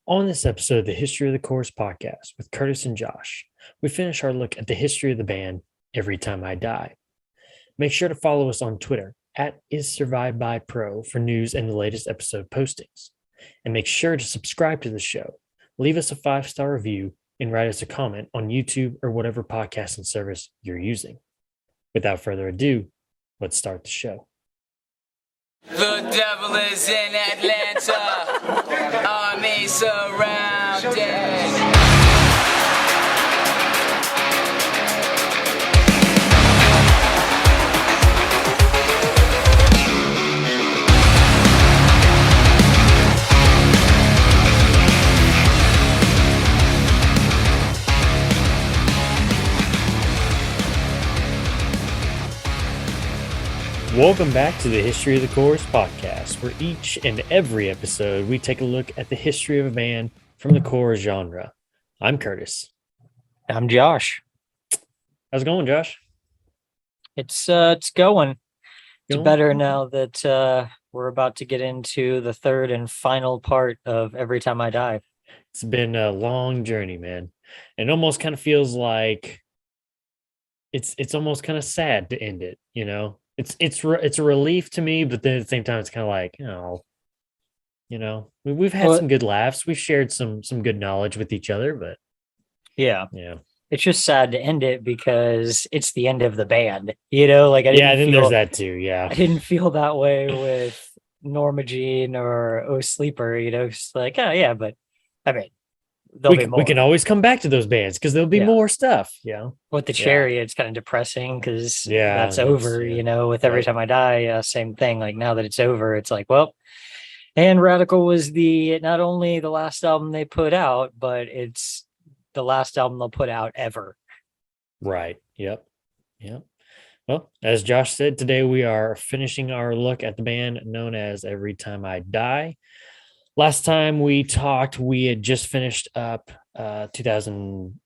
On this episode of the History of the Chorus podcast with Curtis and Josh, we finish our look at the history of the band Every Time I Die. Make sure to follow us on Twitter at IsSurvivedByPro for news and the latest episode postings. And make sure to subscribe to the show, leave us a 5-star review, and write us a comment on YouTube or whatever podcasting service you're using. Without further ado, let's start the show. The devil is in Atlanta, army surrounded. Welcome back to the History of the Chorus podcast, where each and every episode we take a look at the history of a band from the chorus genre. I'm Curtis. I'm Josh. How's it going, Josh? It's going. It's better now that we're about to get into the third and final part of Every Time I Die. It's been a long journey, man. And it almost kind of feels like it's almost kind of sad to end it, you know? It's a relief to me, but then at the same time, it's kind of like, we've had some good laughs. We've shared some good knowledge with each other, but yeah, it's just sad to end it because it's the end of the band. There's that too. Yeah, I didn't feel that way with Norma Jean or Oh Sleeper. It's like, oh yeah, but I mean, we can always come back to those bands because there'll be more stuff. Yeah. With the Cherry, it's kind of depressing because that's over, with Every Time I Die, same thing. Like now that it's over, it's like, well, and Radical was not only the last album they put out, but it's the last album they'll put out ever. Right. Yep. Well, as Josh said, today we are finishing our look at the band known as Every Time I Die. Last time we talked, we had just finished up 14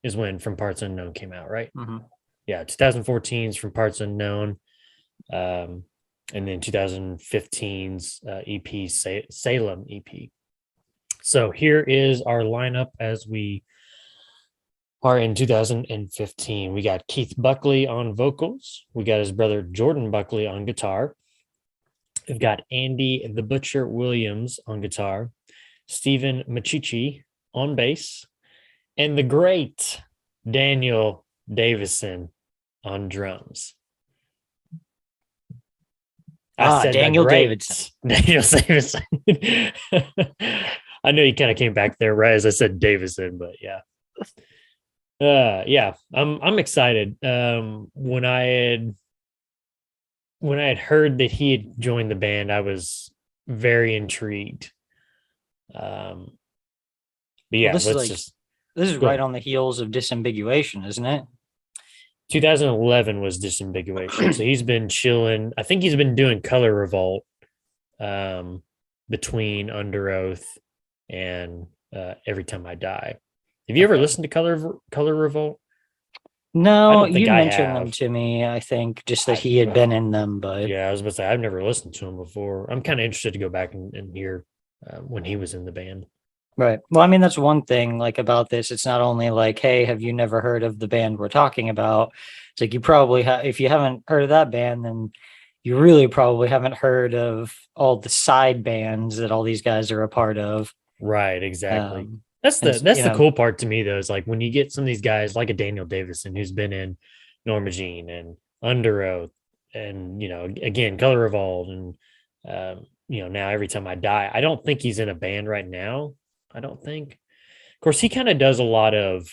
is when From Parts Unknown came out, right? Mm-hmm. Yeah, 2014's From Parts Unknown, and then 2015's EP, Salem EP. So here is our lineup as we are in 2015. We got Keith Buckley on vocals. We got his brother Jordan Buckley on guitar. We've got Andy the Butcher Williams on guitar, Stephen Machichi on bass, and the great Daniel Davison on drums. Daniel Davison. Daniel Davison. I know you kind of came back there right as I said Davison, but yeah. I'm excited. When I had heard that he had joined the band, I was very intrigued. But yeah, this is right on the heels of Disambiguation, isn't it? 2011 was Disambiguation. So he's been chilling. I think he's been doing Color Revolt between Under Oath and Every Time I Die. Have you ever listened to Color Revolt? No, you mentioned them to me, I think, just that he had been in them, but... Yeah, I was about to say, I've never listened to him before. I'm kind of interested to go back and hear when he was in the band. Right. Well, I mean, that's one thing, like, about this. It's not only like, hey, have you never heard of the band we're talking about? It's like, you probably have, if you haven't heard of that band, then you really probably haven't heard of all the side bands that all these guys are a part of. Right, exactly. That's the cool part to me, though, is like when you get some of these guys like a Daniel Davison who's been in Norma Jean and Under Oath and, again, Color Revolt and, now Every Time I Die. I don't think he's in a band right now. I don't think. Of course, he kind of does a lot of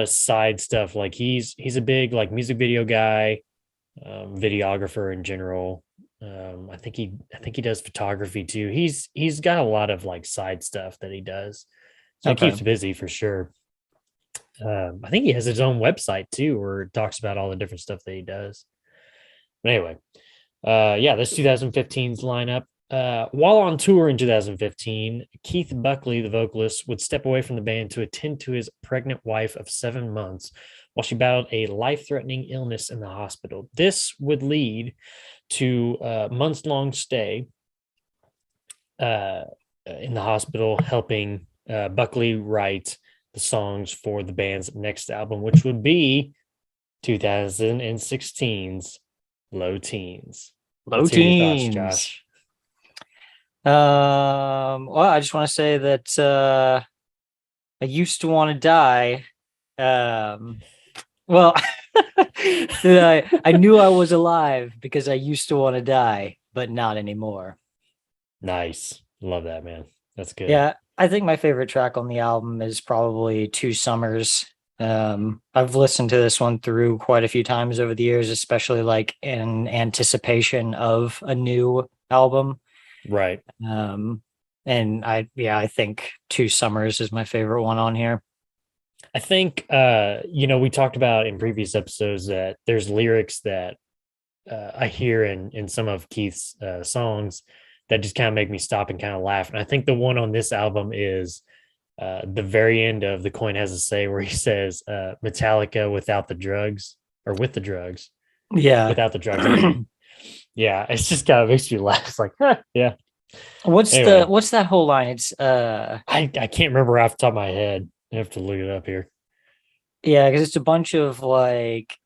side stuff. Like he's a big like music video guy, videographer in general. I think he does photography too. He's got a lot of like side stuff that he does. So he keeps busy for sure. I think he has his own website too, where it talks about all the different stuff that he does. But anyway, this 2015's lineup. While on tour in 2015, Keith Buckley, the vocalist, would step away from the band to attend to his pregnant wife of 7 months while she battled a life-threatening illness in the hospital. This would lead to a months-long stay in the hospital, helping Buckley write the songs for the band's next album, which would be 2016's Low Teens. Low Let's hear your thoughts, Teens. Josh. Well, I just want to say that I used to want to die. Well, that I knew I was alive because I used to want to die, but not anymore. Nice. Love that, man. That's good. Yeah, I think my favorite track on the album is probably Two Summers. I've listened to this one through quite a few times over the years, especially like in anticipation of a new album. Right. And I think Two Summers is my favorite one on here. I think we talked about in previous episodes that there's lyrics that I hear in some of Keith's songs that just kind of make me stop and kind of laugh. And I think the one on this album is the very end of The Coin Has a Say, where he says Metallica without the drugs, or with the drugs. Yeah. Without the drugs. Yeah, it's just kind of makes you laugh. It's like, yeah. What's that whole line? It's I can't remember off the top of my head. I have to look it up here. Yeah, because it's a bunch of like,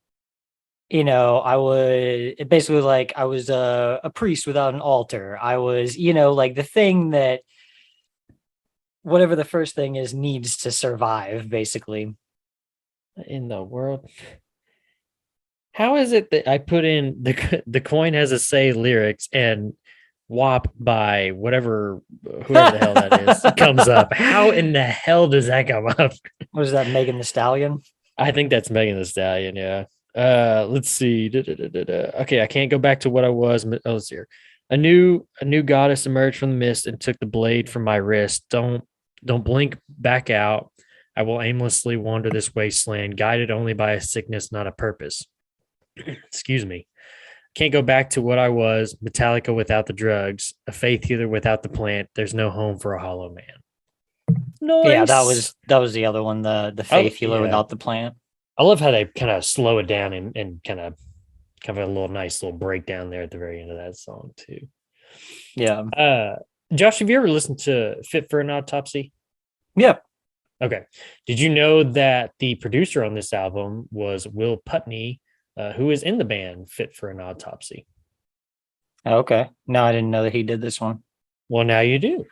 I was a priest without an altar. I was, like the thing that whatever the first thing is needs to survive, basically. In the world. How is it that I put in the Coin Has a Say lyrics and WAP by whoever the hell that is comes up? How in the hell does that come up? Was that Megan Thee Stallion? I think that's Megan Thee Stallion. Yeah. Let's see. Okay, I can't go back to what I was. Oh, let's see here. A new goddess emerged from the mist and took the blade from my wrist. Don't blink back out. I will aimlessly wander this wasteland, guided only by a sickness, not a purpose. Excuse me. Can't go back to what I was. Metallica without the drugs, a faith healer without the plant. There's no home for a hollow man. Nice. Yeah, that was the other one, the faith healer without the plant. I love how they kind of slow it down and kind of a little nice little breakdown there at the very end of that song too. Yeah. Josh, have you ever listened to Fit for an Autopsy? Yeah. Okay. Did you know that the producer on this album was Will Putney, who is in the band Fit for an Autopsy? Okay. No, I didn't know that he did this one. Well, now you do.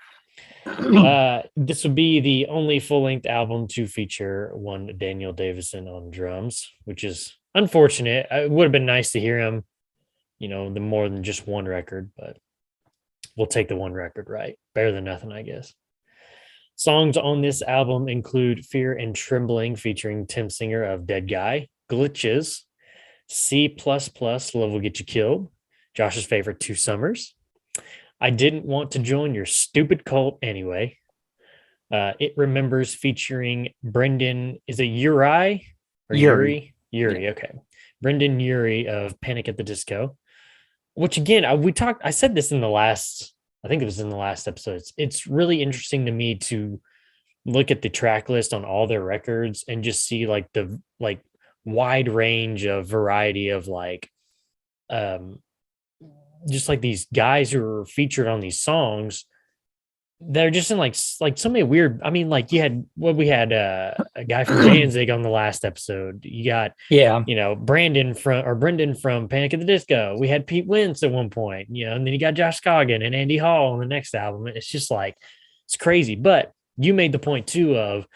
This would be the only full-length album to feature one Daniel Davison on drums, which is unfortunate. It would have been nice to hear him, the more than just one record, but we'll take the one record, right? Better than nothing, I guess. Songs on this album include Fear and Trembling featuring Tim Singer of Dead Guy, Glitches, C++, Love Will Get You Killed, Josh's favorite, Two Summers, I Didn't Want to Join Your Stupid Cult Anyway, It Remembers featuring Brendan, is it Uri? Or Yuri? Yuri, okay. Brendan Urie of Panic at the Disco, which again, I said this in the last, I think it was in the last episode. It's really interesting to me to look at the track list on all their records and just see like the wide range of variety of just like these guys who are featured on these songs. They're just in like so many weird. I mean, like we had a guy from Danzig on the last episode. You got Brendan from Panic at the Disco. We had Pete Wentz at one point, and then you got Josh Scogin and Andy Hall on the next album. It's just like it's crazy. But you made the point too of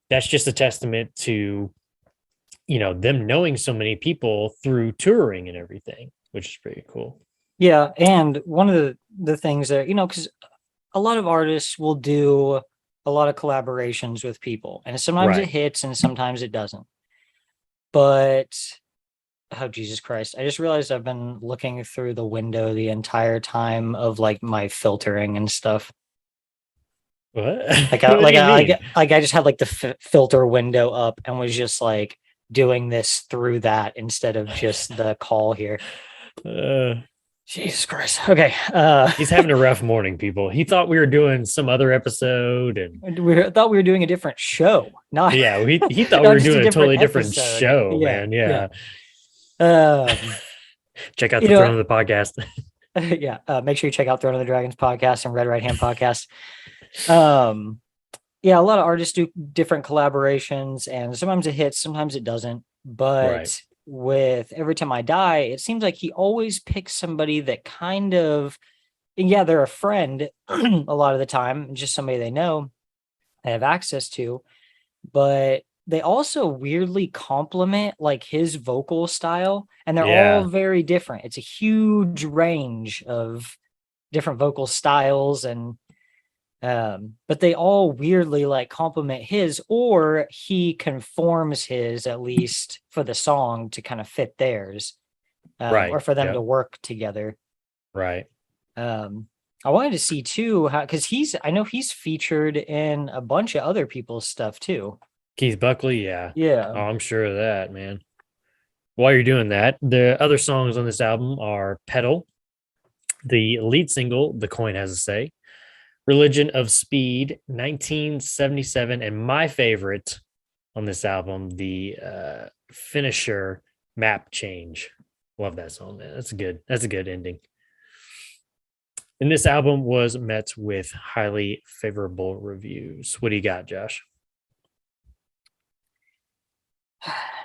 that's just a testament to them knowing so many people through touring and everything, which is pretty cool. Yeah, and one of the things that because a lot of artists will do a lot of collaborations with people, and sometimes it hits and sometimes it doesn't. But oh Jesus Christ, I just realized I've been looking through the window the entire time of like my filtering and stuff. What? I just had like the filter window up and was just like doing this through that instead of just the call here. Jesus Christ. Okay. He's having a rough morning, people. He thought we were doing some other episode and we thought we were doing a different show. He thought we were doing a totally different show, man. Yeah. Check out You the know, Throne of the podcast. yeah, make sure you check out Throne of the Dragons podcast and Red Right Hand podcast. Um, yeah, a lot of artists do different collaborations, and sometimes it hits, sometimes it doesn't. Right. But with Every Time I Die, it seems like he always picks somebody that kind of, and yeah, they're a friend a lot of the time, just somebody they know, they have access to, but they also weirdly complement like his vocal style, and they're all Yeah. very different. It's a huge range of different vocal styles, and but they all weirdly like complement his, or he conforms his, at least for the song, to kind of fit theirs, Right. or for them Yep. to work together. Right. I wanted to see too how, because I know he's featured in a bunch of other people's stuff too. Keith Buckley. Yeah. Yeah. Oh, I'm sure of that, man. While you're doing that, the other songs on this album are Pedal, the lead single, The Coin Has a Say, Religion of Speed, 1977, and my favorite on this album, the finisher, Map Change. Love that song, man. That's good. That's a good ending. And this album was met with highly favorable reviews. What do you got, Josh?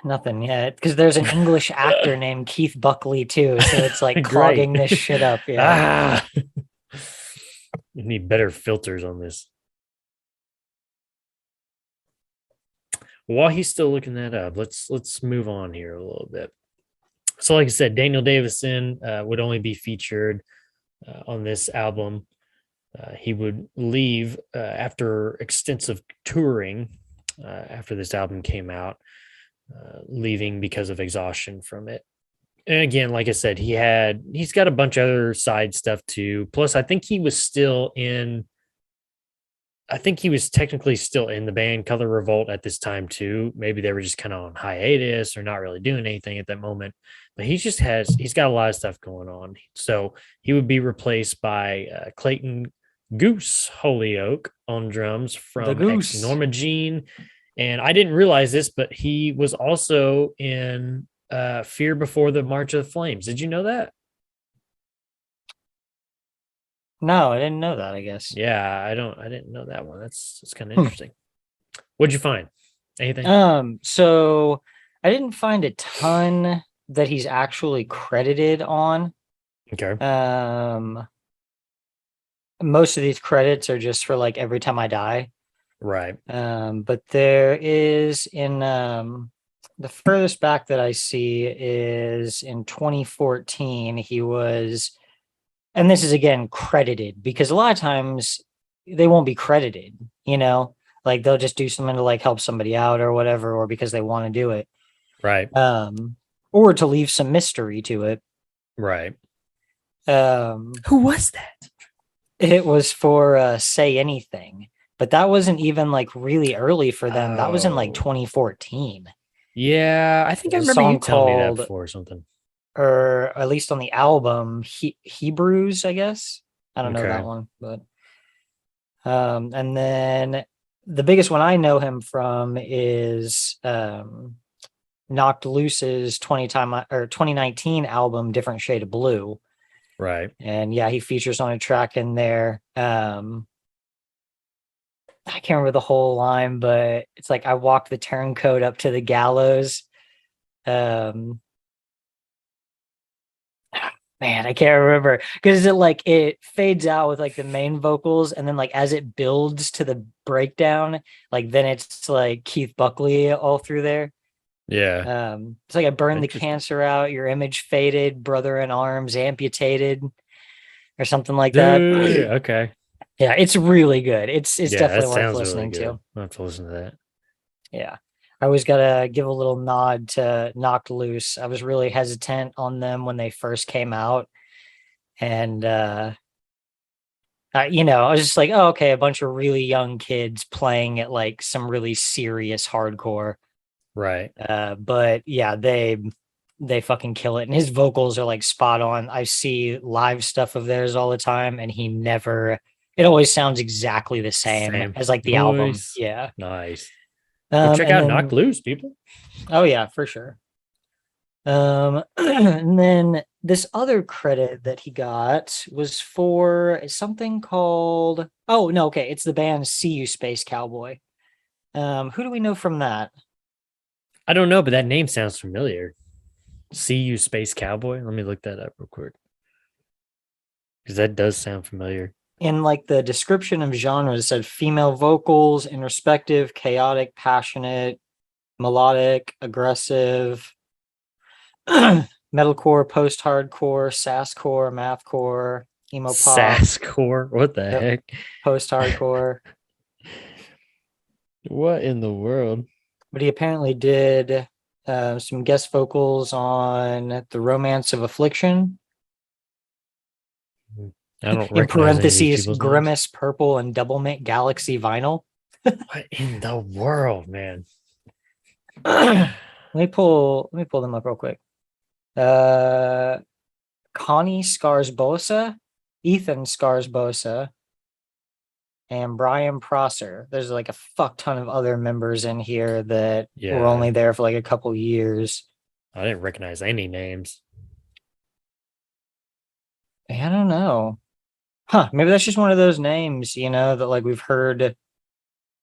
Nothing yet, because there's an English actor named Keith Buckley too, so it's like Great. clogging this shit up. Yeah. Ah, you need better filters on this. While he's still looking that up, let's move on here a little bit. So, like I said, Daniel Davison would only be featured on this album. He would leave after extensive touring after this album came out, leaving because of exhaustion from it. And again, like I said, he's got a bunch of other side stuff too. Plus, I think he was technically still in the band Color Revolt at this time too. Maybe they were just kind of on hiatus or not really doing anything at that moment. But he's got a lot of stuff going on. So he would be replaced by Clayton Goose Holyoke on drums from Goose. Norma Jean. And I didn't realize this, but he was also in Fear Before the March of the Flames. Did you know that? No, I didn't know that, I guess. Yeah, I didn't know that one. That's kind of interesting. What'd you find? Anything? So I didn't find a ton that he's actually credited on. Okay. Most of these credits are just for like Every Time I Die. Right. But there is in the furthest back that I see is in 2014. He was, and this is again credited, because a lot of times they won't be credited, like they'll just do something to like help somebody out or whatever, or because they want to do it. Right. Or to leave some mystery to it. Right. Who was that? It was for Say Anything, but that wasn't even like really early for them. That was in like 2014. Yeah, I think I There's a remember you song telling me that called- before or something. Or at least on the album, Hebrews, I guess. I don't know Okay. that one, but and then the biggest one I know him from is Knocked Loose's 2019 album, Different Shade of Blue. Right. And yeah, he features on a track in there. I can't remember the whole line, but it's like, I walked the turncoat up to the gallows. Man, I can't remember, because it fades out with like the main vocals, and then like as it builds to the breakdown, like then it's like Keith Buckley all through there. Yeah. It's like, I burned the Interesting. cancer out, your image faded, brother in arms amputated, or something like that. Dude, okay. Yeah, it's really good. It's Yeah, definitely that worth sounds listening really good. to. I'll have to listen to that. Yeah. I always gotta give a little nod to Knocked Loose. I was really hesitant on them when they first came out. And I was just like, oh, okay, a bunch of really young kids playing at like some really serious hardcore. Right. But yeah, they fucking kill it. And his vocals are like spot on. I see live stuff of theirs all the time, and it always sounds exactly the same as like the album. Voice. Yeah. Nice. Go check and out then- Knocked Loose, people. Oh yeah, for sure. And then this other credit that he got was for something called, oh no, okay, it's the band See You Space Cowboy. Who do we know from that? I don't know, but that name sounds familiar. See You Space Cowboy. Let me look that up real quick. Because that does sound familiar. In like the description of genre, it said female vocals, introspective, chaotic, passionate, melodic, aggressive, metalcore, post-hardcore, sasscore, mathcore, emo pop, Sasscore. What the Yep. heck? post-hardcore. What in the world? But he apparently did some guest vocals on The Romance of Affliction. I don't In recognize any of these parentheses, people's names. Grimace, Purple, and Doublemate Galaxy vinyl. What in the world, man? Let me pull them up real quick. Connie Scarsbosa, Ethan Scarsbosa, and Brian Prosser. There's like a fuck ton of other members in here that Yeah. were only there for like a couple years. I didn't recognize any names. I don't know. Huh, maybe that's just one of those names, you know, that like we've heard.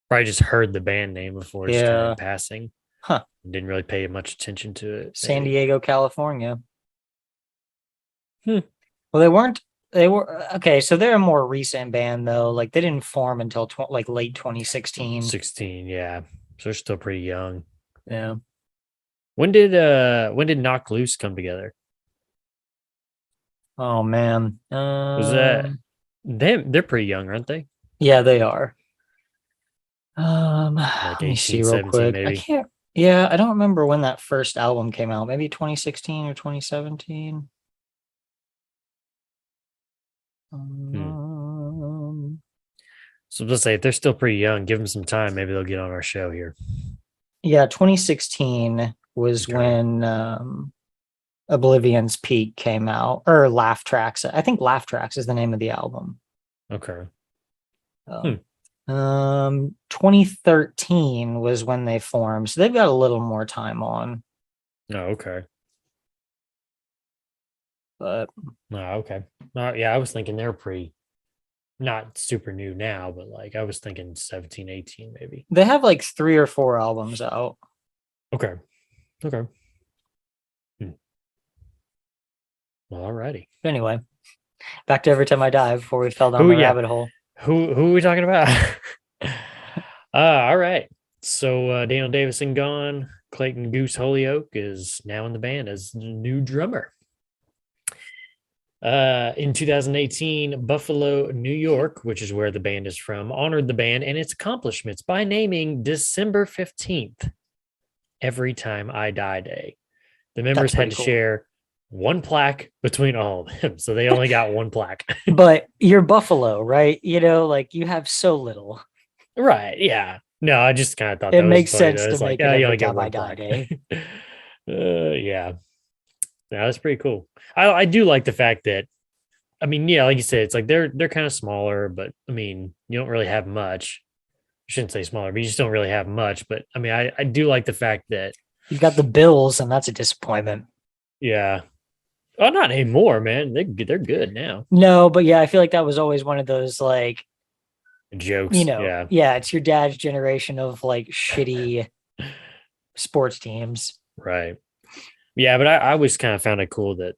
Probably just heard the band name before, just kind of Yeah. in passing. Huh. Didn't really pay much attention to it. San maybe. Diego, California. Hmm. Well, they were okay. So they're a more recent band though. Like they didn't form until like late 2016. 16, yeah. So they're still pretty young. Yeah. When did Knock Loose come together? Oh man. Was that they're pretty young, aren't they? Yeah, they are. Let me 18, see real 17 quick. I maybe. can't. Yeah, I don't remember when that first album came out. Maybe 2016 or 2017. So let's say if they're still pretty young, give them some time. Maybe they'll get on our show here. Yeah, 2016 was Okay. when Oblivion's Peak came out, or Laugh Tracks. I think Laugh Tracks is the name of the album. Okay. 2013 was when they formed, so they've got a little more time on. Oh, okay. But Oh, okay. Yeah, I was thinking they're pretty not super new now, but like I was thinking 17, 18 maybe. they have like 3 or 4 albums out. Okay. Okay. Well, alrighty. But anyway, back to Every Time I Die before we fell down Ooh, the yeah. rabbit hole. Who are we talking about? All right. So Daniel Davison gone. Clayton Goose Holyoke is now in the band as the new drummer. In 2018, Buffalo, New York, which is where the band is from, honored the band and its accomplishments by naming December 15th Every Time I Die Day. The members had pretty to cool. share one plaque between all of them. So they only got one plaque. But you're Buffalo, right? You know, like you have so little. Right. Yeah. No, I just kind of thought It that was makes funny, sense though. to It's make like, it you Every only get Time I one Die plaque. Day. Yeah. Yeah, that's pretty cool. I do like the fact that, I mean, yeah, like you said, it's like they're kind of smaller, but I mean, you don't really have much. I shouldn't say smaller, but you just don't really have much. But I mean, I do like the fact that, You've got the Bills, and that's a disappointment. yeah. Oh, not anymore, man. They're good now. No, but yeah, I feel like that was always one of those like, Jokes. you know, Yeah. yeah, it's your dad's generation of like shitty sports teams. Right. Yeah, but I always kind of found it cool that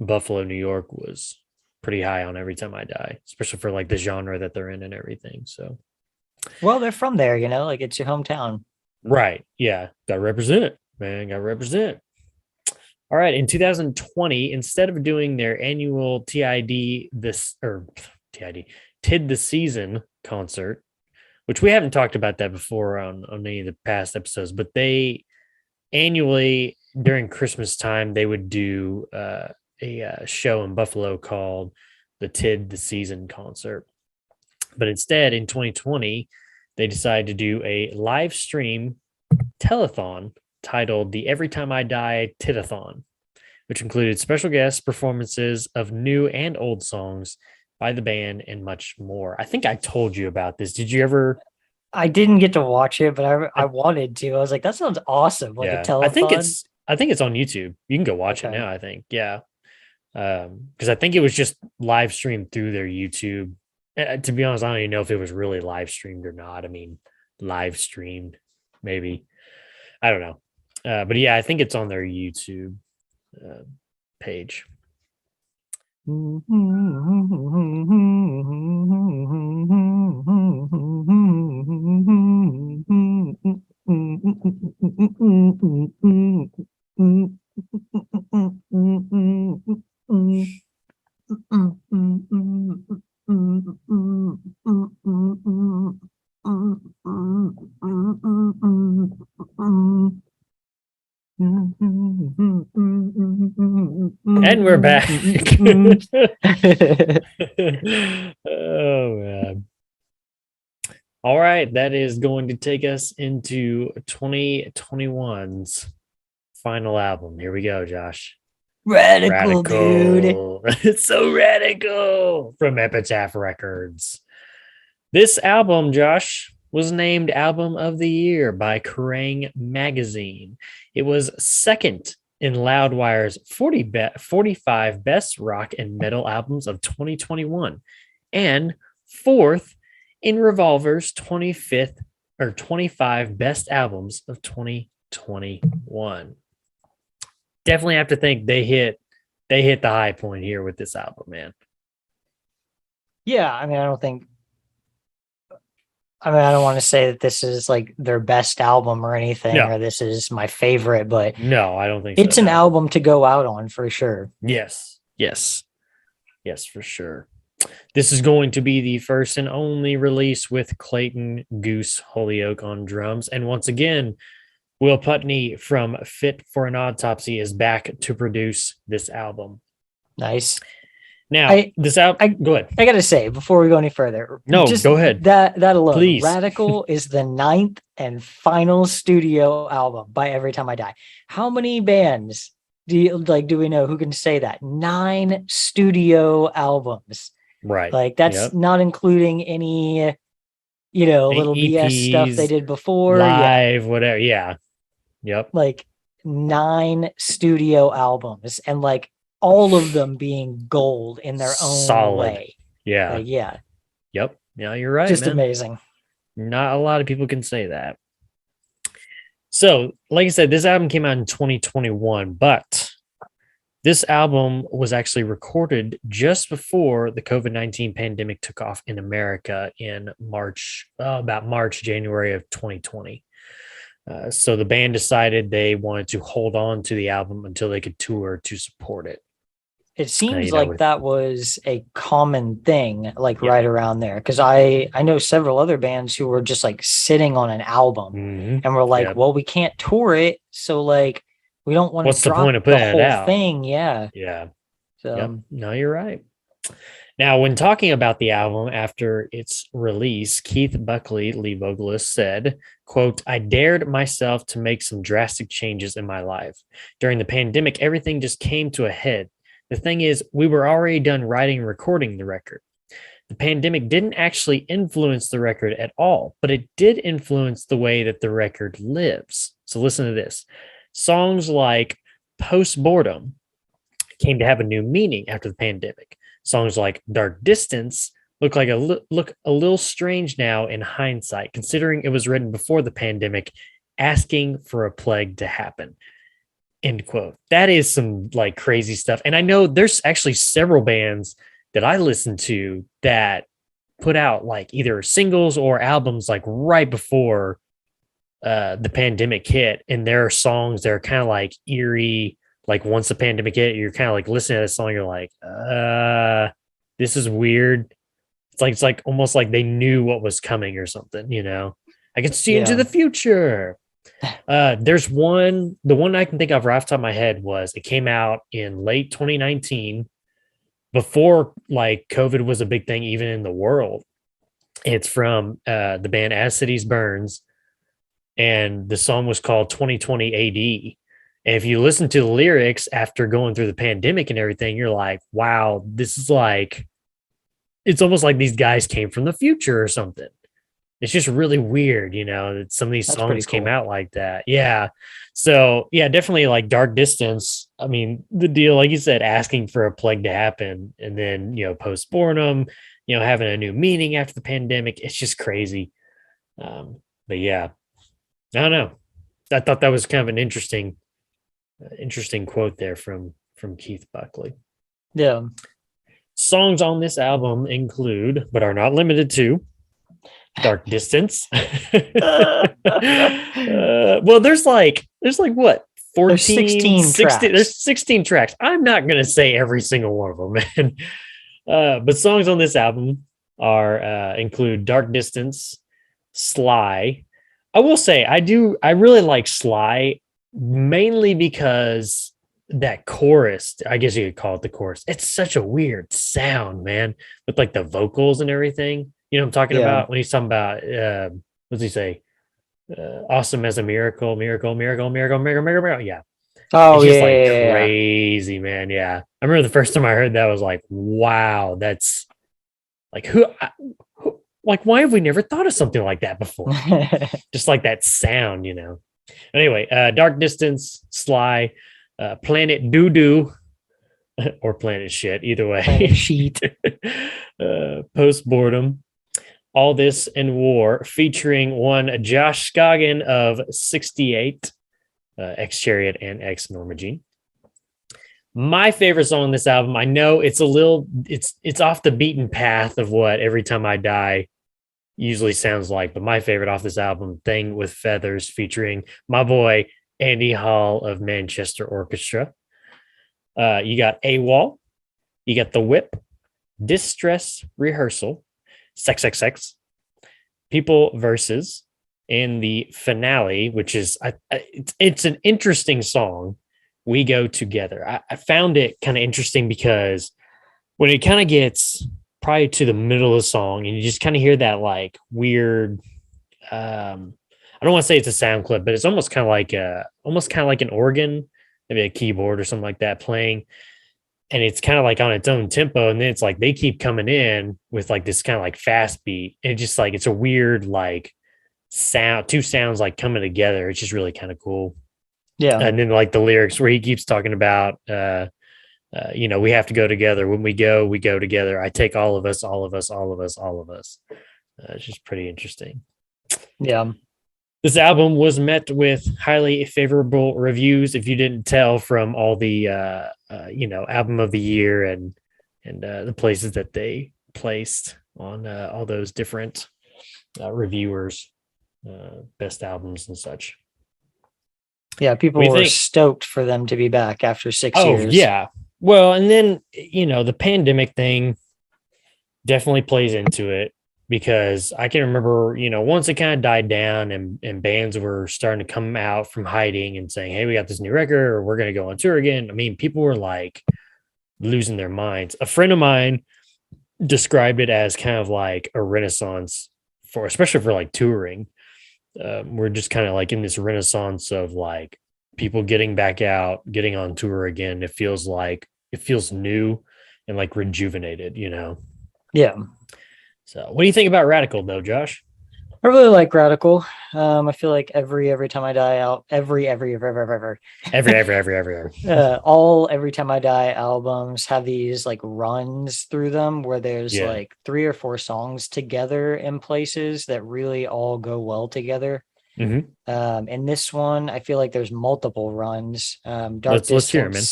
Buffalo, New York was pretty high on Every Time I Die, especially for like the genre that they're in and everything. So, Well, they're from there, you know, like it's your hometown. right. Yeah. Got to represent it, man. Got to represent. All right. In 2020, instead of doing their annual TID TID the Season concert, which we haven't talked about that before on any of the past episodes, but they annually during Christmas time, they would do a show in Buffalo called the TID the Season concert. But instead, in 2020, they decided to do a live stream telethon titled the Every Time I Die Tidathon, which included special guest performances of new and old songs by the band and much more. I think I told you about this. Did you ever? I didn't get to watch it, but I wanted to. I was like, that sounds awesome. Like a telethon. I think it's on YouTube. You can go watch it Okay. now, I think. Yeah. because I think it was just live streamed through their YouTube. To be honest, I don't even know if it was really live streamed or not. I mean, live streamed, maybe. I don't know. But yeah, I think it's on their YouTube page. And we're back. Oh man. All right, that is going to take us into 2021's final album. Here we go, Josh. Radical, dude. It's so radical from Epitaph Records. This album, Josh, was named Album of the Year by Kerrang! Magazine. It was second in Loudwire's 45 Best Rock and Metal Albums of 2021 and fourth in Revolver's 25th or 25 Best Albums of 2021. Definitely have to think they hit the high point here with this album, man. Yeah, I mean, I don't want to say that this is like their best album or anything, No. or this is my favorite, but No, I don't think it's so, an no. album to go out on for sure. Yes, for sure. This is going to be the first and only release with Clayton Goose Holyoke on drums. And once again, Will Putney from Fit for an Autopsy is back to produce this album. Nice. Now, I- this album, go ahead. I gotta say, before we go any further, No, just go ahead. That alone, Please. Radical is the 9th and final studio album by Every Time I Die. How many bands do we know who can say that? 9 studio albums. Right. Like that's Yep. not including any, little BS stuff they EPs, did before. Yeah. live, whatever. Yeah. Yep. Like 9 studio albums, and like all of them being gold in their own Solid. way. Yeah. Like, yeah, Yep. Yeah, you're right. just man. amazing. Not a lot of people can say that. So, like I said, this album came out in 2021, but this album was actually recorded just before the COVID-19 pandemic took off in America in January of 2020. So the band decided they wanted to hold on to the album until they could tour to support it. It seems you know, like with- that was a common thing, like Yeah. right around there. Because I know several other bands who were just like sitting on an album Mhm. and were like, Yep. well, we can't tour it, so like we don't want to What's the drop point of putting the it whole out? thing. Yeah. Yeah. So Yep. No, you're right. Now, when talking about the album after its release, Keith Buckley, lead vocalist, said, quote, "I dared myself to make some drastic changes in my life. During the pandemic, everything just came to a head. The thing is, we were already done writing and recording the record. The pandemic didn't actually influence the record at all, but it did influence the way that the record lives. So listen to this. Songs like Post Boredom came to have a new meaning after the pandemic. Songs like Dark Distance look a little strange now in hindsight, considering it was written before the pandemic, asking for a plague to happen." End quote. That is some like crazy stuff. And I know there's actually several bands that I listen to that put out like either singles or albums like right before the pandemic hit. And there are songs that are kind of like eerie. Like once the pandemic hit, you're kind of like listening to this song, you're like, this is weird. It's like almost like they knew what was coming or something, I can see into Yeah. the future. There's the one I can think of right off the top of my head was it came out in late 2019 before like COVID was a big thing even in the world. It's from the band As Cities Burns, and the song was called 2020 AD. And if you listen to the lyrics after going through the pandemic and everything, you're like, wow, this is like, it's almost like these guys came from the future or something. It's just really weird, that some of these That's pretty songs came cool. out like that. Yeah. So yeah, definitely like Dark Distance. I mean, the deal, like you said, asking for a plague to happen and then, postmortem, having a new meaning after the pandemic. It's just crazy. But yeah, I don't know. I thought that was kind of an interesting quote there from Keith Buckley. Yeah. Songs on this album include, but are not limited to, Dark Distance. Well, there's like what, There's 14, 16 16, there's tracks. 16 tracks. I'm not gonna say every single one of them, man. But songs on this album include Dark Distance, Sly. I will say I really like Sly, mainly because that chorus, I guess you could call it the chorus. It's such a weird sound, man, with like the vocals and everything. You know what I'm talking Yeah. about when he's talking about what does he say? Awesome as a miracle, miracle, miracle, miracle, miracle, miracle, miracle. Yeah. Oh It's yeah, just like yeah, yeah, crazy, man. Yeah. I remember the first time I heard that, I was like, wow, that's like like why have we never thought of something like that before? yeah. Just like that sound. Anyway, Dark Distance, Sly, Planet Doo Doo, or Planet Shit, either Planet way. Sheet. Post Boredom, All This and War, featuring one Josh Scoggin of 68, ex Chariot and ex Norma Jean. My favorite song on this album, I know it's off the beaten path of what Every Time I Die usually sounds like, but my favorite off this album, Thing with Feathers, featuring my boy Andy Hall of Manchester Orchestra. You got AWOL, you got The Whip, Distress Rehearsal, Sex Sex Sex, People Versus, and the finale, which is it's an interesting song. We Go Together. I found it kind of interesting because when it kind of gets probably to the middle of the song and you just kind of hear that like weird I don't want to say it's a sound clip, but it's almost kind of like an organ, maybe a keyboard or something like that playing, and it's kind of like on its own tempo, and then it's like they keep coming in with like this kind of like fast beat, and it's just like it's a weird like sound, two sounds like coming together. It's just really kind of cool. Yeah. And then like the lyrics where he keeps talking about we have to go together. When we go together. I take all of us, all of us, all of us, all of us. It's just pretty interesting. Yeah. This album was met with highly favorable reviews. If you didn't tell from all the album of the year and the places that they placed on all those different reviewers, best albums and such. Yeah. People were stoked for them to be back after 6 years. Oh yeah. Well, and then the pandemic thing definitely plays into it, because I can remember, once it kind of died down and bands were starting to come out from hiding and saying, hey, we got this new record or we're going to go on tour again. I mean, people were like losing their minds. A friend of mine described it as kind of like a renaissance especially for like touring. We're just kind of like in this renaissance of like people getting back out, getting on tour again. It feels new and like rejuvenated, Yeah. So what do you think about Radical though, Josh? I really like Radical. I feel like every time I die out, every all Every Time I Die albums have these like runs through them where there's like 3 or 4 songs together in places that really all go well together. Mm-hmm. In this one, I feel like there's multiple runs. Let's hear it, man.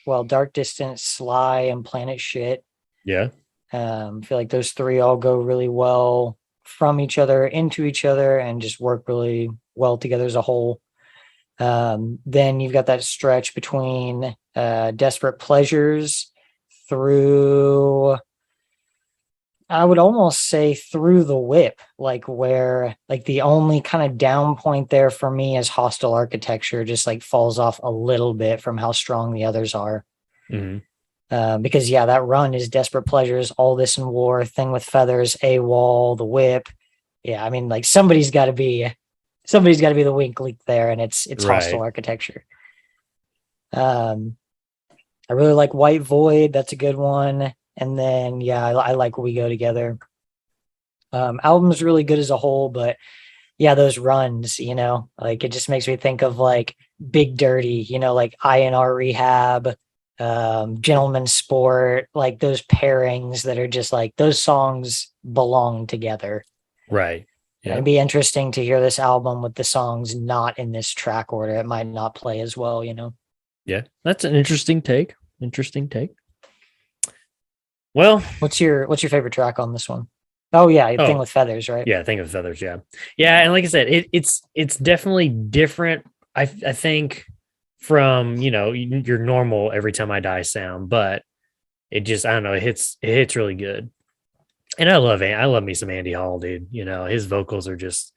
Well, Dark Distance, Sly, and Planet Shit. Yeah. I feel like those 3 all go really well from each other into each other and just work really well together as a whole. Then you've got that stretch between Desperate Pleasures through, I would almost say through The Whip, like where like the only kind of down point there for me is Hostile Architecture just like falls off a little bit from how strong the others are. Mm-hmm. Because that run is Desperate Pleasures, All This and War, Thing with Feathers, AWOL, The Whip. Yeah, I mean, like somebody's got to be the wink link there, and it's right. Hostile Architecture. I really like White Void. That's a good one. And then I like We Go Together. Album's really good as a whole, but yeah, those runs, you know, like it just makes me think of like Big Dirty, you know, like INR Rehab, Gentleman's Sport, like those pairings that are just like those songs belong together. Right. And Yeah. it'd be interesting to hear this album with the songs not in this track order. It might not play as well, you know. Yeah. That's an interesting take. Interesting take. Well, What's your favorite track on this one? Oh yeah, Thing oh, with Feathers, right? yeah, think of feathers. Yeah. Yeah. And like I said, it's definitely different. I think from, your normal Every Time I Die sound, but it just, I don't know, it hits really good. And I love me some Andy Hall, dude. His vocals are just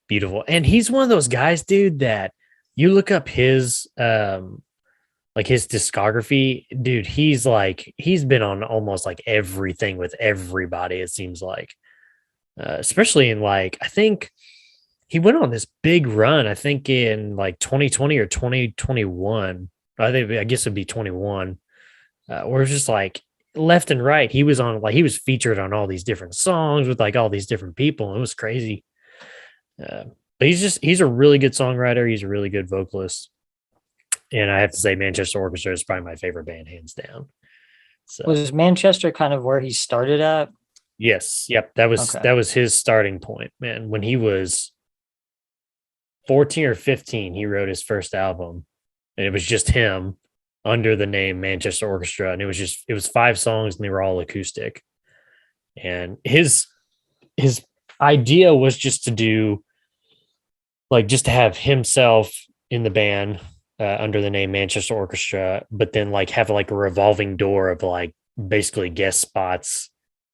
beautiful. And he's one of those guys, dude, that you look up his like his discography, dude, he's been on almost like everything with everybody, it seems like. Especially in like, I think he went on this big run, I think in like 2020 or 2021. I guess it'd be 21, where it's just like left and right. He was featured on all these different songs with like all these different people. And it was crazy. But he's a really good songwriter. He's a really good vocalist. And I have to say, Manchester Orchestra is probably my favorite band, hands down. So Was Manchester kind of where he started at? yes, yep, that Okay. was his starting point, man. When he was 14 or 15, he wrote his first album, and it was just him under the name Manchester Orchestra, and it was 5 songs, and they were all acoustic. And his idea was just to do just to have himself in the band under the name Manchester Orchestra, but then like have like a revolving door of like basically guest spots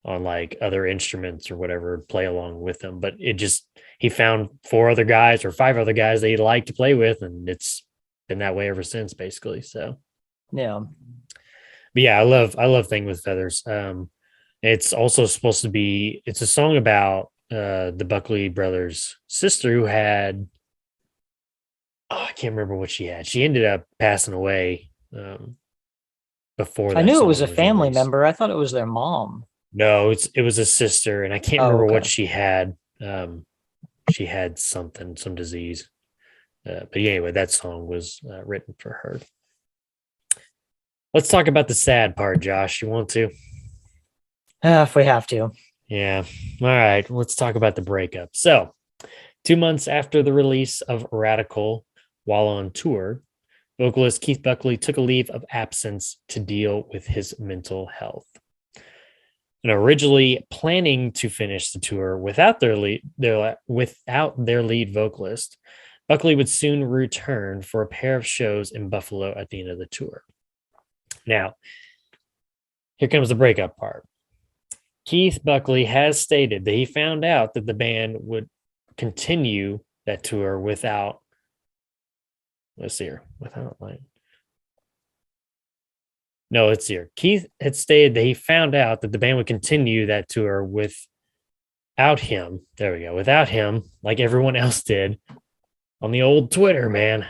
on like other instruments or whatever, play along with them. But he found 4 other guys or 5 other guys that he liked to play with, and it's been that way ever since, basically. So, Yeah. but yeah, I love Thing with Feathers. It's also supposed to be, it's a song about the Buckley brothers' sister who had, I can't remember what she had. She ended up passing away before I that knew it song was a was family released. member. I thought it was their mom. No, it was a sister, and I can't Oh, remember okay. what she had. She had some disease. But yeah, anyway, that song was written for her. Let's talk about the sad part, Josh. You want to? If we have to. Yeah. All right. Let's talk about the breakup. So, 2 months after the release of Radical, while on tour, vocalist Keith Buckley took a leave of absence to deal with his mental health. And originally planning to finish the tour without their lead vocalist, Buckley would soon return for a pair of shows in Buffalo at the end of the tour. Now, here comes the breakup part. Keith Buckley has stated that he found out that the band would continue that tour without, let's see here, without like, no, it's here. Keith had stated that he found out that the band would continue that tour without him. There we go. Without him, like everyone else did on the old Twitter, man.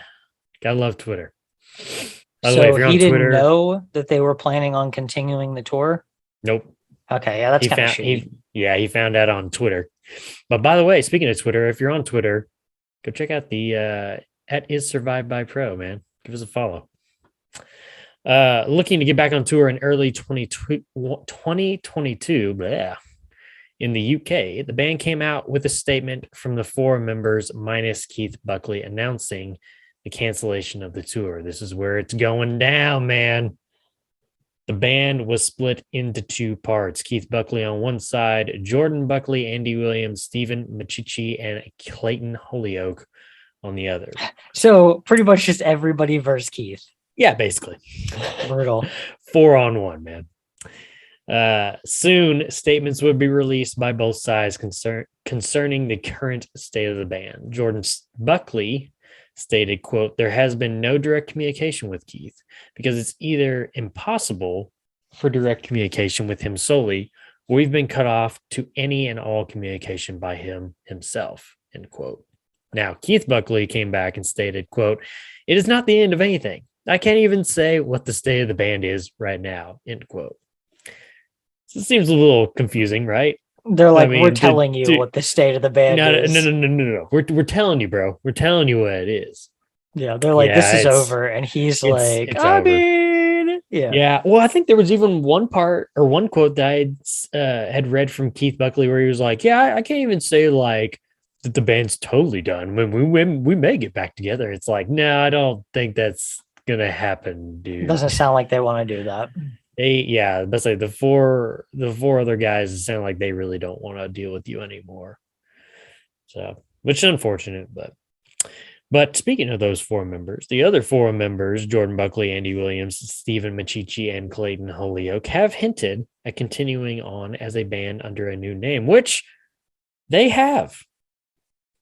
Gotta love Twitter. By the way, So if you're he on didn't Twitter, know that they were planning on continuing the tour. nope. Okay, yeah, that's He kind of found shitty. he found out on Twitter. But by the way, speaking of Twitter, if you're on Twitter, go check out the at is survived by pro, man. Give us a follow. Looking to get back on tour in early 2022, bleh, in the UK, the band came out with a statement from the 4 members minus Keith Buckley announcing the cancellation of the tour. This is where it's going down, man. The band was split into 2 parts. Keith Buckley on one side, Jordan Buckley, Andy Williams, Stephen Machichi, and Clayton Holyoke on the other. So pretty much just everybody versus Keith. Yeah, basically. Brutal. 4-on-1, man. Soon, statements would be released by both sides concerning the current state of the band. Jordan Buckley stated, quote, "There has been no direct communication with Keith because it's either impossible for direct communication with him solely, or we've been cut off to any and all communication by him himself," end quote. Now, Keith Buckley came back and stated, quote, "It is not the end of anything. I can't even say what the state of the band is right now," end quote. So it seems a little confusing, right? They're like, we're mean, telling you dude, what the state of the band no, no, is. no, no, no, no, no. We're telling you, bro. We're telling you what it is. Yeah, they're like, this Yeah, is over. And he's like, it's I over. mean, yeah. Yeah. Well, I think there was even one part or one quote that had read from Keith Buckley where he was like, "Yeah, I can't even say like that the band's totally done. When we may get back together." It's like, no, I don't think that's gonna happen, It dude. doesn't sound like they want to do that. Yeah, that's like the four other guys sound like they really don't want to deal with you anymore. So, which is unfortunate, but speaking of those four members, the other four members, Jordan Buckley, Andy Williams, Stephen Machichi, and Clayton Holyoke, have hinted at continuing on as a band under a new name, which they have.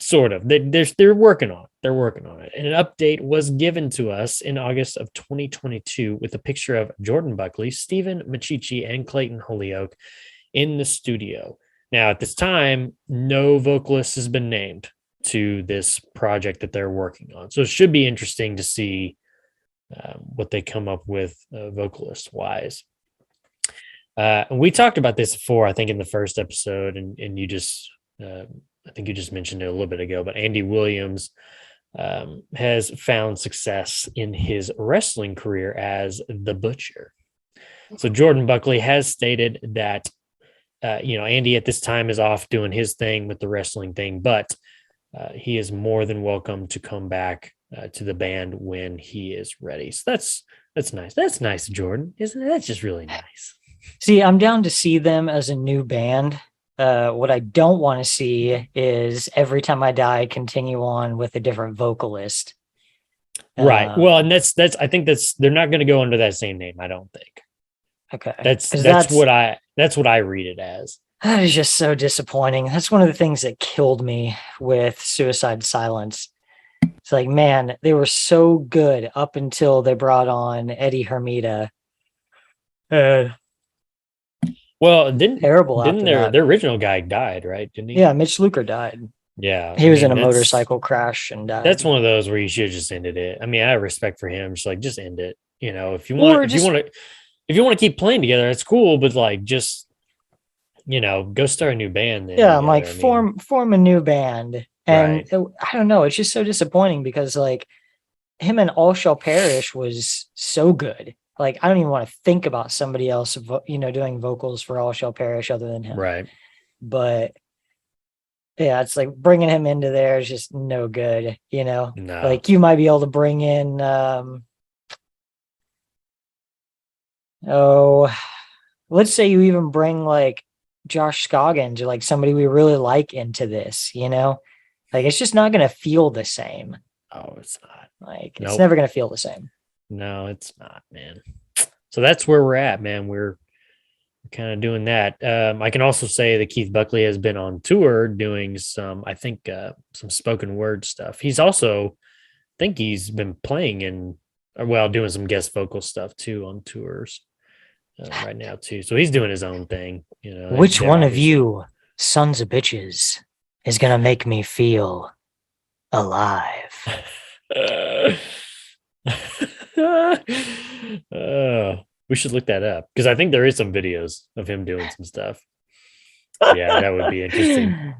Sort of. They're working on it. They're working on it. And an update was given to us in August of 2022 with a picture of Jordan Buckley, Stephen Machichi, and Clayton Holyoke in the studio. Now, at this time, no vocalist has been named to this project that they're working on. So it should be interesting to see what they come up with vocalist wise. We talked about this before, I think, in the first episode, and you just, I think you just mentioned it a little bit ago, but Andy Williams has found success in his wrestling career as the Butcher. So Jordan Buckley has stated that, Andy at this time is off doing his thing with the wrestling thing, but he is more than welcome to come back to the band when he is ready. So that's nice. That's nice, Jordan, isn't it? That's just really nice. See, I'm down to see them as a new band. What I don't want to see is Every Time I Die continue on with a different vocalist. Right. Well, and that's I think they're not going to go under that same name, I don't think. Okay. That's what I read it as. That is just so disappointing. That's one of the things that killed me with Suicide Silence. It's like, man, they were so good up until they brought on Eddie Hermida. Well, Terrible didn't after that. their original guy died, right? Didn't he? Yeah, Mitch Luker died. Yeah. He was in a motorcycle crash and died. That's one of those where you should have just ended it. I mean, I have respect for him. Just end it. If you want to keep playing together, it's cool, but like just go start a new band then. Yeah, I'm like, form a new band. And I don't know, it's just so disappointing because like him and All Shall Perish was so good. Like, I don't even want to think about somebody else, doing vocals for All Shall Perish other than him. Right. But yeah, it's like bringing him into there is just no good, No. Like you might be able to bring in, let's say you even bring like Josh Scoggins or like somebody we really like into this, like it's just not going to feel the same. Oh, it's not. Like it's never going to feel the same. No, it's not, man. So that's where we're at, man. We're kind of doing that. I can also say that Keith Buckley has been on tour doing some spoken word stuff. He's also, I think he's been playing doing some guest vocal stuff too on tours right now too. So he's doing his own thing. Which one of you sons of bitches is going to make me feel alive? We should look that up because I think there is some videos of him doing some stuff. Yeah, that would be interesting.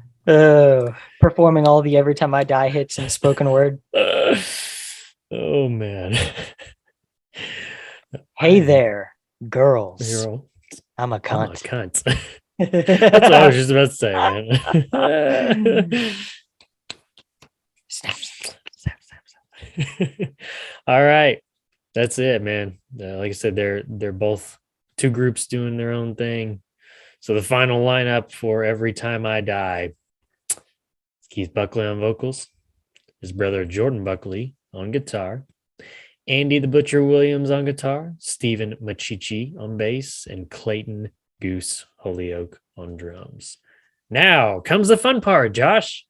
Performing all the Every Time I Die hits in spoken word. Oh man. Hey there, girls. Girl. I'm a cunt. That's what I was just about to say, man. Snap. All right. That's it, man. Like I said, they're both two groups doing their own thing. So the final lineup for Every Time I Die: Keith Buckley on vocals, his brother Jordan Buckley on guitar, Andy the Butcher Williams on guitar, Stephen Machichi on bass, and Clayton Goose Holyoke on drums. Now comes the fun part, Josh.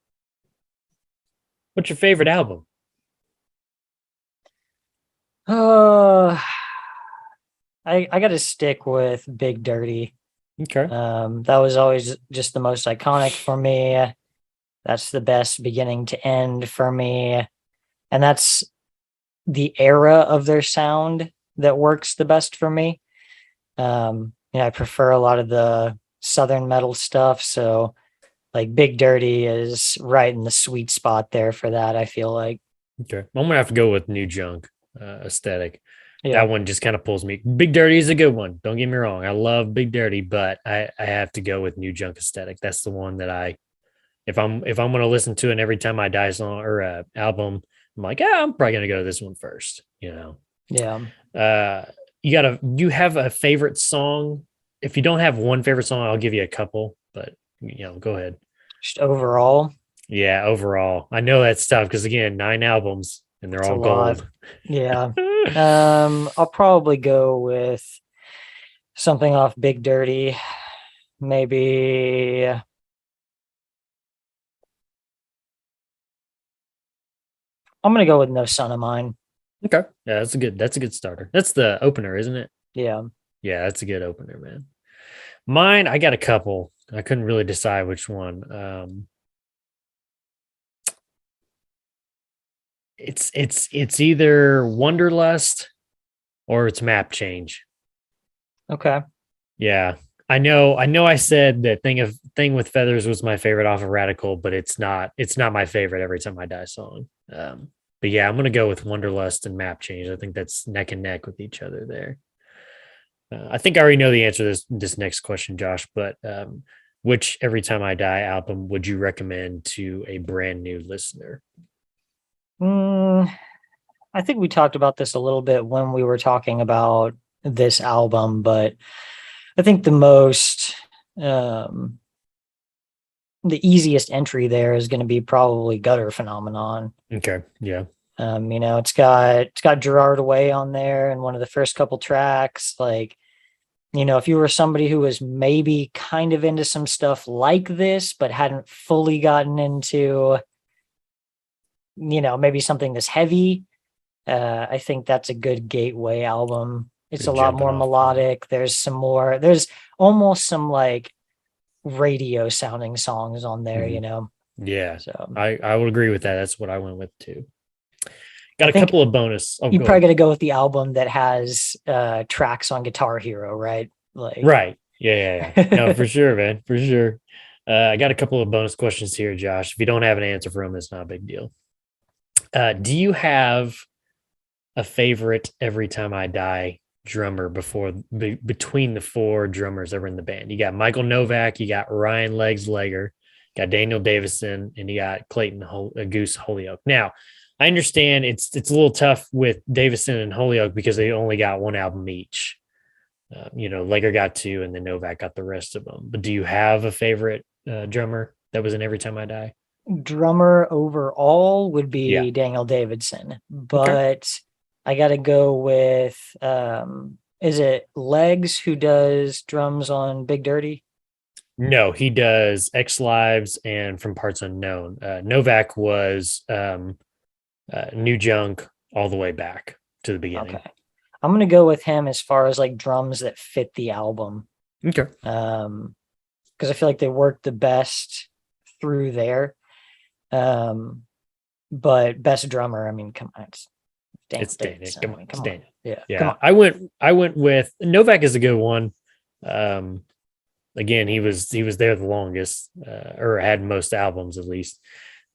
What's your favorite album? I got to stick with Big Dirty. Okay. That was always just the most iconic for me. That's the best beginning to end for me. And that's the era of their sound that works the best for me. I prefer a lot of the southern metal stuff. So like Big Dirty is right in the sweet spot there for that, I feel like. Okay. I'm gonna have to go with New Junk aesthetic. Yeah. That one just kind of pulls me. Big Dirty is a good one. Don't get me wrong. I love Big Dirty, but I have to go with New Junk aesthetic. That's the one that if I'm gonna listen to an Every Time I Die song or album, I'm like, yeah, I'm probably gonna go to this one first. Yeah. You have a favorite song. If you don't have one favorite song, I'll give you a couple, but go ahead. Just overall, Yeah, overall. I know that's tough because again, 9 albums and they're it's a all lot. gold. Yeah. I'll probably go with something off Big Dirty. Maybe I'm gonna go with No Son of Mine. Okay. Yeah, that's a good starter. That's the opener, isn't it? Yeah. Yeah, that's a good opener, man. Mine, I got a couple. I couldn't really decide which one. It's either Wonderlust or it's Map Change. Okay. Yeah. I know I said that thing with feathers was my favorite off of Radical, but it's not my favorite Every Time I Die song. But yeah, I'm gonna go with Wonderlust and Map Change. I think that's neck and neck with each other there. I think I already know the answer to this next question, Josh, but which Every Time I Die album would you recommend to a brand new listener? I think we talked about this a little bit when we were talking about this album, but I think the easiest entry there is going to be probably Gutter Phenomenon. Okay. Yeah. It's got Gerard Way on there and one of the first couple tracks. Like, if you were somebody who was maybe kind of into some stuff like this, but hadn't fully gotten into, maybe something this heavy, I think that's a good gateway album. It's Good a lot jumping more off melodic. There's almost some like radio sounding songs on there, Mhm. Yeah. So I would agree with that. That's what I went with too. Got I a think couple of bonus. Oh, you go probably ahead. got to go with the album that has tracks on Guitar Hero, right? Like, Right. Yeah. No, for sure, man. For sure. I got a couple of bonus questions here, Josh. If you don't have an answer for them, it's not a big deal. Do you have a favorite Every Time I Die drummer between the 4 drummers that were in the band? You got Michael Novak, you got Ryan Legs Legger, you got Daniel Davison, and you got Clayton Goose Holyoke. Now, I understand it's a little tough with Davison and Holyoke because they only got 1 album each. Legger got 2, and then Novak got the rest of them. But do you have a favorite drummer that was in Every Time I Die? drummer overall would Yeah. be Daniel Davidson, Okay. but I got to go with is it Legs who does drums on Big Dirty? No, he does X Lives and From Parts Unknown. Novak was New Junk all the way back to the beginning. Okay. I'm going to go with him as far as like drums that fit the album. Okay. Because I feel like they work the best through there. But best drummer, I mean, come on, It's Daniel. Davidson. Come I on, mean, it's come on. Daniel. Yeah, come Yeah, on. I went with Novak is a good one. Again, he was there the longest, or had most albums at least.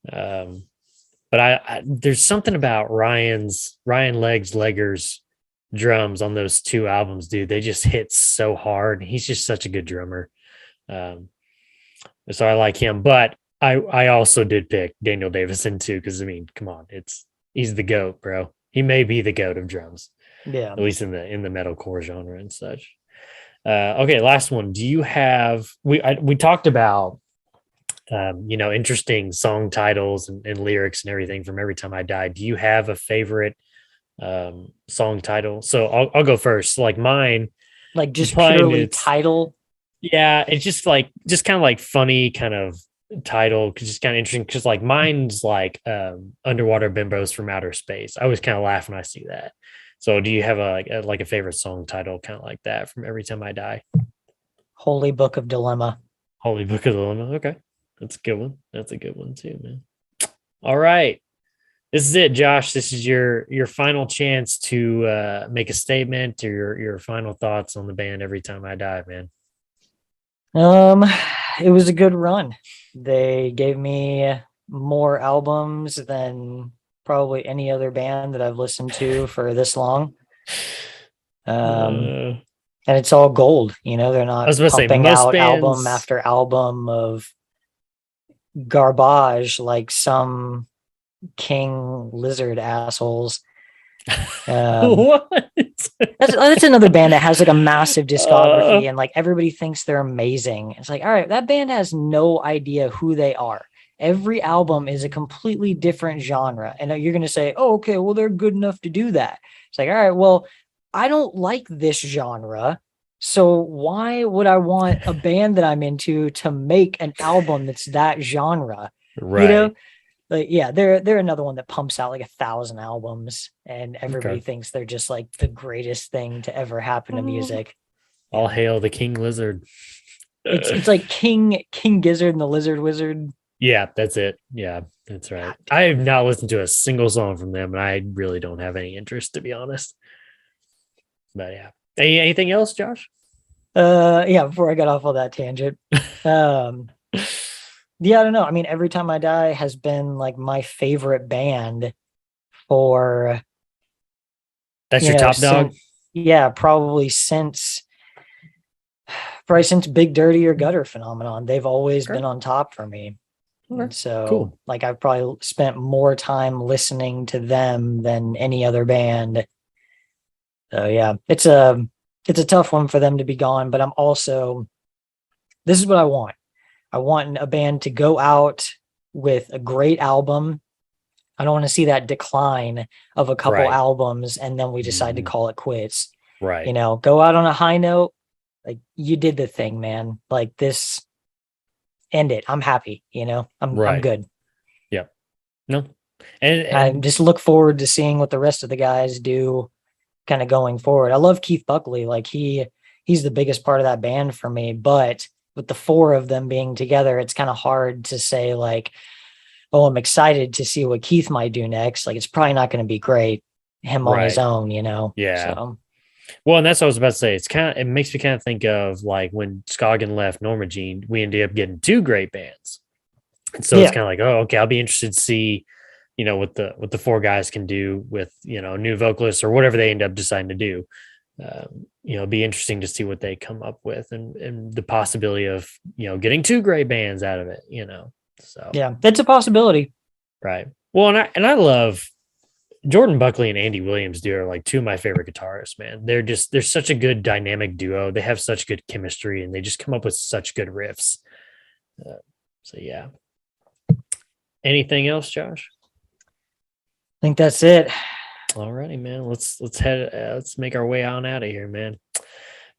But I there's something about Ryan Legs Legger's drums on those 2 albums, dude. They just hit so hard. He's just such a good drummer. So I like him, but I also did pick Daniel Davison too, because I mean, come on, he's the GOAT, bro. He may be the GOAT of drums, Yeah. at least in the metalcore genre and such. Okay, last one. Do you have we talked about interesting song titles and lyrics and everything from Every Time I Die. Do you have a favorite song title? So I'll go first. Like mine, Like just mine purely is- title. yeah, it's just kind of like funny kind of title, just kind of interesting. Because like mine's like Underwater Bimbos from Outer Space. I always kind of laugh when I see that. So do you have a favorite song title kind of like that from Every Time I Die? Holy Book of Dilemma. Holy Book of the Limit. Okay. That's a good one. That's a good one too, man. All right. This is it, Josh. This is your final chance to make a statement or your final thoughts on the band Every Time I Die, man. Um, it was a good run. They gave me more albums than probably any other band that I've listened to for this long. Um, I and it's all gold, you know, they're not was about to say pumping most out album bands. after album of garbage like some King Lizard assholes. Um, What? that's another band that has like a massive Uh, discography and like everybody thinks they're amazing. It's like, all right, that band has no idea who they are. Every album is a completely different genre. And you're going to say, oh, okay, well, they're good enough to do that. It's like, all right, well, I don't like this genre. So why would I want a band that I'm into to make an album that's that genre? You know, right. like yeah, they're another one that pumps out like 1,000 albums, and everybody Okay. thinks they're just like the greatest thing to ever happen to music. All Yeah, hail the King Lizard. it's like King Gizzard and the Lizard Wizard. Yeah, that's it. Yeah, that's right. I have not listened to a single song from them, and I really don't have any interest, to be honest. But yeah. Anything else, Josh? Yeah. Before I got off on that tangent, um, yeah, I don't know. I mean, Every Time I Die has been like my favorite band for That's your top dog? since yeah, probably since Big Dirty or Gutter Phenomenon. They've always Okay. been on top for me. Okay. And so, Cool. like, I've probably spent more time listening to them than any other band. So yeah, it's a tough one for them to be gone, but I'm also this is what I want. I want a band to go out with a great album. I don't want to see that decline of a couple Right. albums and then we decide to Mhm. call it quits. Right. Go out on a high note. Like you did the thing, man. Like this, end it. I'm happy. I'm Right. good. Yep. No. And I and just look forward to seeing what the rest of the guys do kind of going forward. I love Keith Buckley. Like he's the biggest part of that band for me, but with the four of them being together, it's kind of hard to say like, oh, I'm excited to see what Keith might do next. Like it's probably not going to be great him on his right. own. Yeah. So Well, and that's what I was about to say. It makes me kind of think of like when Scoggin left Norma Jean, we ended up getting two great bands. And so it's yeah, kind of like, oh, okay, I'll be interested to see, what the four guys can do with, new vocalists or whatever they end up deciding to do. It'd be interesting to see what they come up with and the possibility of, getting two great bands out of it. So, yeah, it's a possibility. right. Well, and I love Jordan Buckley and Andy Williams duo are like two of my favorite guitarists, man. They're such a good dynamic duo. They have such good chemistry and they just come up with such good riffs. So yeah. Anything else, Josh? I think that's it. Alrighty, man. Let's make our way on out of here, man.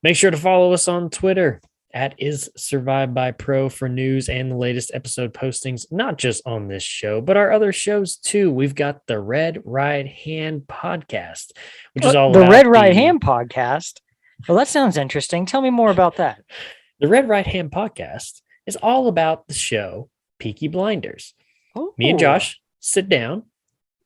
Make sure to follow us on Twitter at is survived by pro for news and the latest episode postings, not just on this show, but our other shows too. We've got the Red Right Hand podcast, which is all the about Red Right Hand podcast. Well, that sounds interesting. Tell me more about that. The Red Right Hand podcast is all about the show Peaky Blinders. Me and Josh sit down.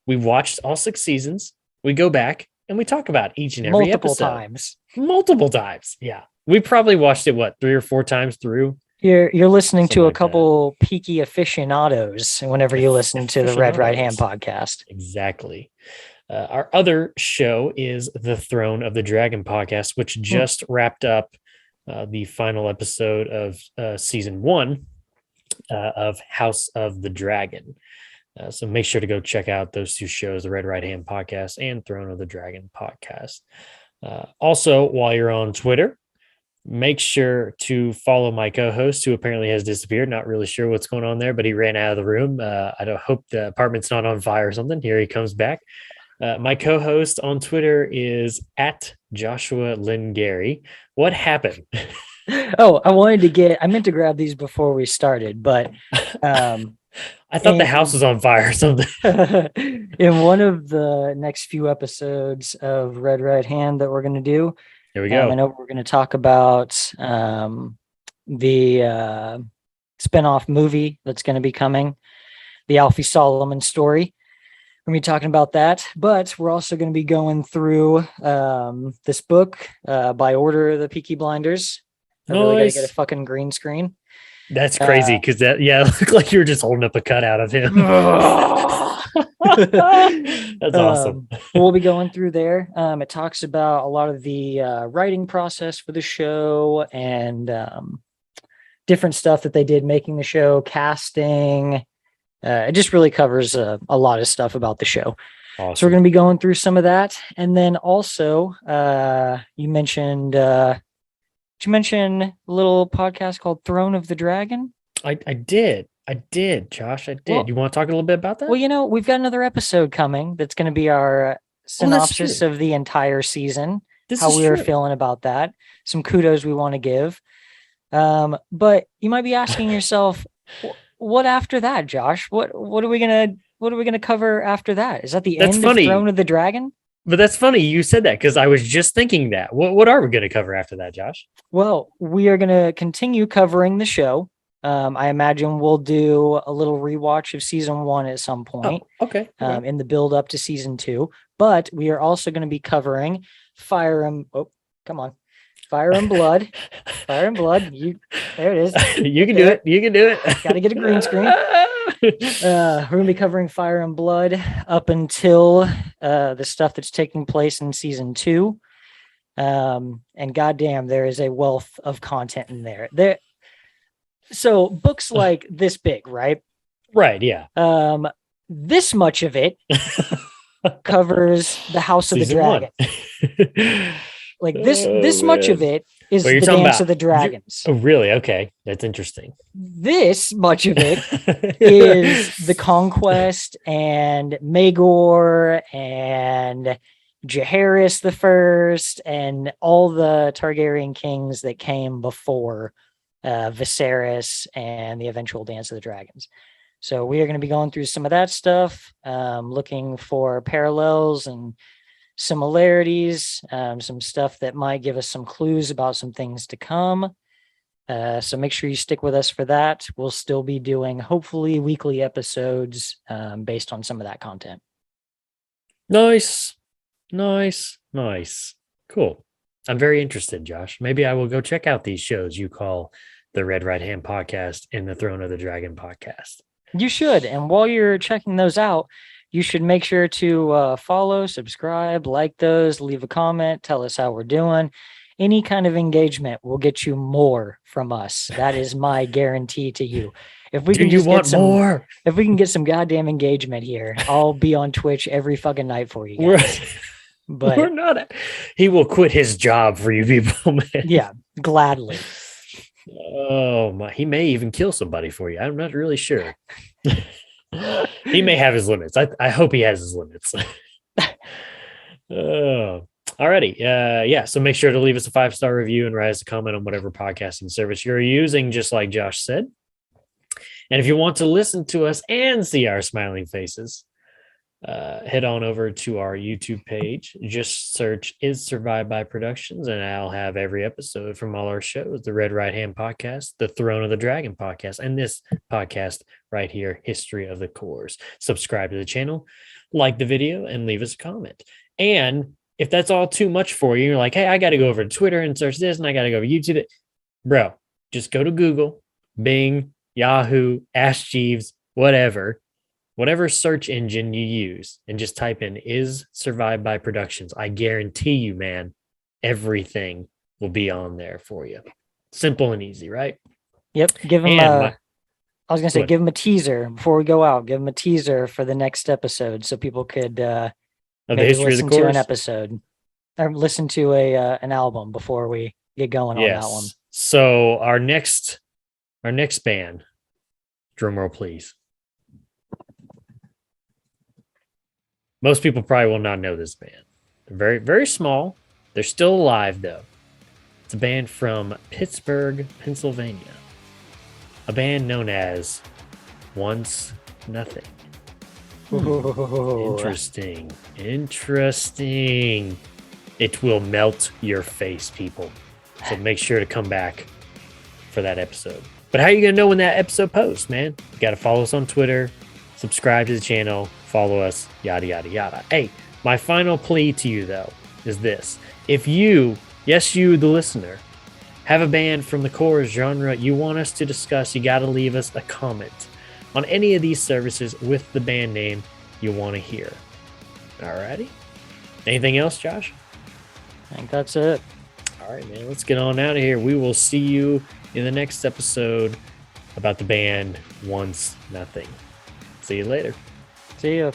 We've watched all 6 seasons. We go back and we talk about each and every multiple episode. times. Multiple times. Yeah. We probably watched it, 3 or 4 times through? You're listening Something to a like that. couple peaky aficionados whenever you listen to the Red Right Hand podcast. Exactly. Our other show is the Throne of the Dragon podcast, which just wrapped up the final episode of season 1 of House of the Dragon. So make sure to go check out those 2 shows, the Red Right Hand podcast and Throne of the Dragon podcast. Also, while you're on Twitter, make sure to follow my co-host, who apparently has disappeared. Not really sure what's going on there, but he ran out of the room. I don't hope the apartment's not on fire or something. Here he comes back. My co-host on Twitter is at Joshua Lynn Gary. What happened? Oh, I meant to grab these before we started, but I thought the house was on fire or something. in one of the next few episodes of Red Right Hand that we're going to do, Here we go. I know we're going to talk about the spinoff movie that's going to be coming, the Alfie Solomon story. We're going to be talking about that, but we're also going to be going through this book by order of the Peaky Blinders. I really got to get a Nice. fucking green screen. That's crazy because that, yeah, it looked like you were just holding up a cutout of him. That's awesome. We'll be going through there. It talks about a lot of the writing process for the show and different stuff that they did making the show, casting. It just really covers a lot of stuff about the show. So we're Awesome. going to be going through some of that. And then also, you mentioned a little podcast called Throne of the Dragon. I did, Josh. I did. Well- You want to talk a little bit about that? Well, we've got another episode coming that's going to be our synopsis true. of the entire season, this how is we were true. feeling about that, some kudos we want to give. But you might be asking yourself, what after that, Josh? What are we gonna cover after that? Is that the That's end funny. of Throne of the Dragon? But that's funny you said that because I was just thinking that. What are we going to cover after that, Josh? Well, we are going to continue covering the show. I imagine we'll do a little rewatch of season 1 at some point. Okay. In the build up to season 2. But we are also going to be covering Fire and Blood. Fire and Blood. There it is. You can do it. You can do it. Gotta get a green screen. We're going to be covering Fire and Blood up until the stuff that's taking place in season 2. And goddamn, there is a wealth of content in there. So books like this big, right? Right. Yeah. This much of it covers the House of the Season Dragon. 1. Like this Oh, much man. of it is Well, you're the talking Dance about- of the Dragons. Oh, really? Okay. That's interesting. This much of it is the Conquest and Maegor and Jaehaerys the First and all the Targaryen kings that came before Viserys and the eventual Dance of the Dragons. So we are going to be going through some of that stuff, looking for parallels and similarities, some stuff that might give us some clues about some things to come. So make sure you stick with us for that. We'll still be doing hopefully weekly episodes based on some of that content. Nice. Cool. I'm very interested, Josh. Maybe I will go check out these shows you call the Red Right Hand podcast and the Throne of the Dragon podcast. You should. And while you're checking those out, you should make sure to follow, subscribe, like those, leave a comment, tell us how we're doing. Any kind of engagement will get you more from us. That is my guarantee to you. If we Do can you just want get some, more? if we can get some goddamn engagement here, I'll be on Twitch every fucking night for you We're, guys. we're But not. He will quit his job for you people, man. yeah, gladly. Oh my! He may even kill somebody for you. I'm not really sure. He may have his limits. I hope he has his limits. Oh, alrighty. Yeah. So make sure to leave us a 5-star review and write us a comment on whatever podcasting service you're using, just like Josh said. And if you want to listen to us and see our smiling faces, head on over to our YouTube page. Just search Is Survived by Productions, and I'll have every episode from all our shows: the Red Right Hand podcast, the Throne of the Dragon podcast, and this podcast right here, History of the Cores. Subscribe to the channel, like the video, and leave us a comment. And if that's all too much for you, you're like, hey, I got to go over to Twitter and search this, and I got to go over YouTube. Bro, just go to Google, Bing, Yahoo, Ask Jeeves, whatever search engine you use, and just type in Is Survived by Productions. I guarantee you, man, everything will be on there for you. Simple and easy, right? Yep. Give him And I was gonna say, Good. give him a teaser before we go out. Give him a teaser for the next episode, so people could of the maybe history of the listen to an course. episode or listen to an album before we get going on that one. Yes. So our next band, drum roll, please. Most people probably will not know this band. They're very, very small. They're still alive, though. It's a band from Pittsburgh, Pennsylvania. A band known as Once Nothing. Ooh. Interesting. It will melt your face, people. So make sure to come back for that episode. But how are you going to know when that episode posts, man? You got to follow us on Twitter, subscribe to the channel, follow us, yada, yada, yada. Hey, my final plea to you, though, is this. If you, yes, you, the listener, have a band from the core genre you want us to discuss, you got to leave us a comment on any of these services with the band name you want to hear. Alrighty. Anything else, Josh? I think that's it. All right, man. Let's get on out of here. We will see you in the next episode about the band Once Nothing. See you later. See ya.